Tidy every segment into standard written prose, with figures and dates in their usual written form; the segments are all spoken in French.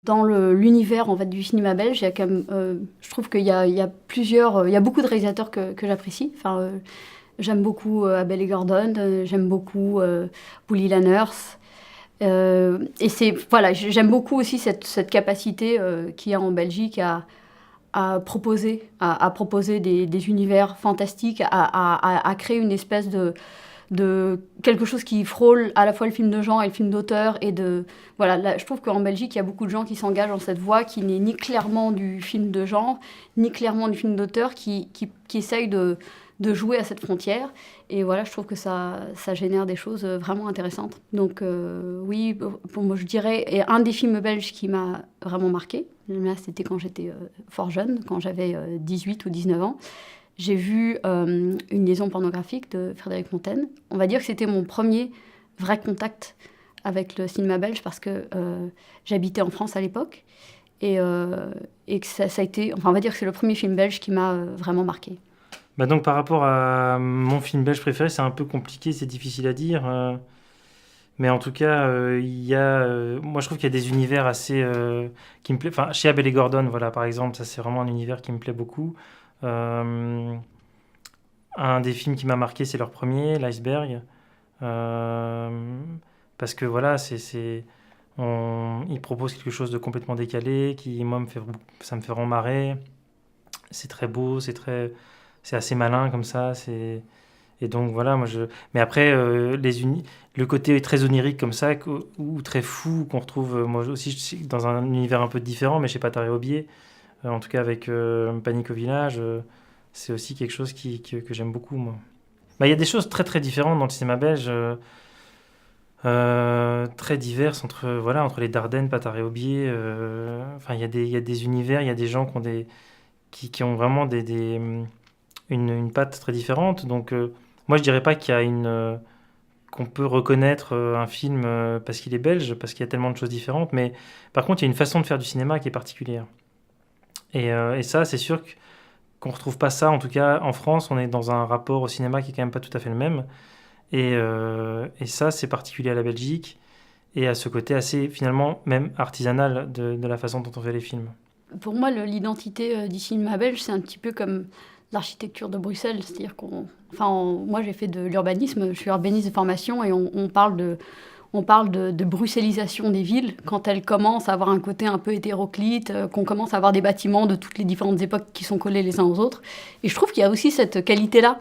dans l'univers en fait, du cinéma belge, il y a quand même, je trouve qu'il y a il y a beaucoup de réalisateurs que j'apprécie. Enfin, j'aime beaucoup Abel et Gordon, j'aime beaucoup Willy Lanners. Et voilà, j'aime beaucoup aussi cette capacité qu'il y a en Belgique à proposer des univers fantastiques, à créer une espèce de quelque chose qui frôle à la fois le film de genre et le film d'auteur. Voilà, là, je trouve qu'en Belgique, il y a beaucoup de gens qui s'engagent dans cette voie qui n'est ni clairement du film de genre, ni clairement du film d'auteur, qui essayent de jouer à cette frontière. Et voilà, je trouve que ça génère des choses vraiment intéressantes. Donc oui, pour moi, je dirais, et un des films belges qui m'a vraiment marqué, là, c'était quand j'étais fort jeune, quand j'avais 18 ou 19 ans. J'ai vu Une liaison pornographique de Frédéric Montaigne. On va dire que c'était mon premier vrai contact avec le cinéma belge parce que j'habitais en France à l'époque et que ça a été, enfin on va dire que c'est le premier film belge qui m'a vraiment marqué. Bah donc par rapport à mon film belge préféré, c'est un peu compliqué, c'est difficile à dire. Mais en tout cas, moi je trouve qu'il y a des univers assez qui me plaisent. Enfin, chez Abel et Gordon, voilà, par exemple, ça c'est vraiment un univers qui me plaît beaucoup. Un des films qui m'a marqué, c'est leur premier, L'Iceberg. Parce que voilà, ils proposent quelque chose de complètement décalé, qui moi ça me fait vraiment marrer. C'est très beau, c'est assez malin comme ça. Et donc voilà, mais après, le côté très onirique comme ça, ou très fou, qu'on retrouve moi aussi dans un univers un peu différent, mais chez Pattari Aubier, en tout cas avec Panique au village, c'est aussi quelque chose que j'aime beaucoup, moi. Bah, il y a des choses très très différentes dans le cinéma belge, très diverses entre les Dardennes, Pattari Aubier. Enfin, il y a des univers, il y a des gens qui ont vraiment une patte très différente. Donc, moi, je dirais pas qu'on peut reconnaître un film parce qu'il est belge, parce qu'il y a tellement de choses différentes. Mais par contre, il y a une façon de faire du cinéma qui est particulière. Et ça, c'est sûr qu'on retrouve pas ça. En tout cas, en France, on est dans un rapport au cinéma qui est quand même pas tout à fait le même. Et ça, c'est particulier à la Belgique et à ce côté assez, finalement, même artisanal de la façon dont on fait les films. Pour moi, l'identité du cinéma belge, c'est un petit peu comme l'architecture de Bruxelles. C'est-à-dire moi, j'ai fait de l'urbanisme, je suis urbaniste de formation, et on parle de bruxellisation des villes quand elles commencent à avoir un côté un peu hétéroclite, qu'on commence à avoir des bâtiments de toutes les différentes époques qui sont collés les uns aux autres. Et je trouve qu'il y a aussi cette qualité-là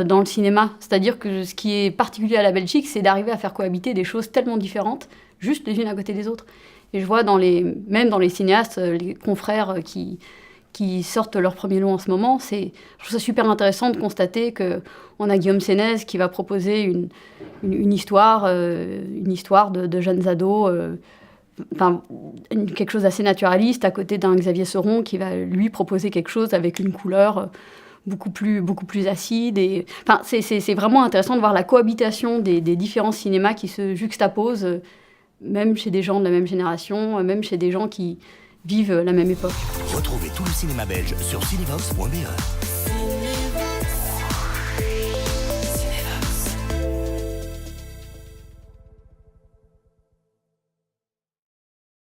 dans le cinéma. C'est-à-dire que ce qui est particulier à la Belgique, c'est d'arriver à faire cohabiter des choses tellement différentes, juste les unes à côté des autres. Et je vois même dans les cinéastes, les confrères qui sortent leur premier long en ce moment, je trouve ça super intéressant de constater qu'on a Guillaume Sénez qui va proposer une histoire de jeunes ados, quelque chose d'assez naturaliste, à côté d'un Xavier Seron qui va lui proposer quelque chose avec une couleur beaucoup plus acide. C'est vraiment intéressant de voir la cohabitation des différents cinémas qui se juxtaposent, même chez des gens de la même génération, même chez des gens qui vivent la même époque. Retrouvez tout le cinéma belge sur cinevox.be.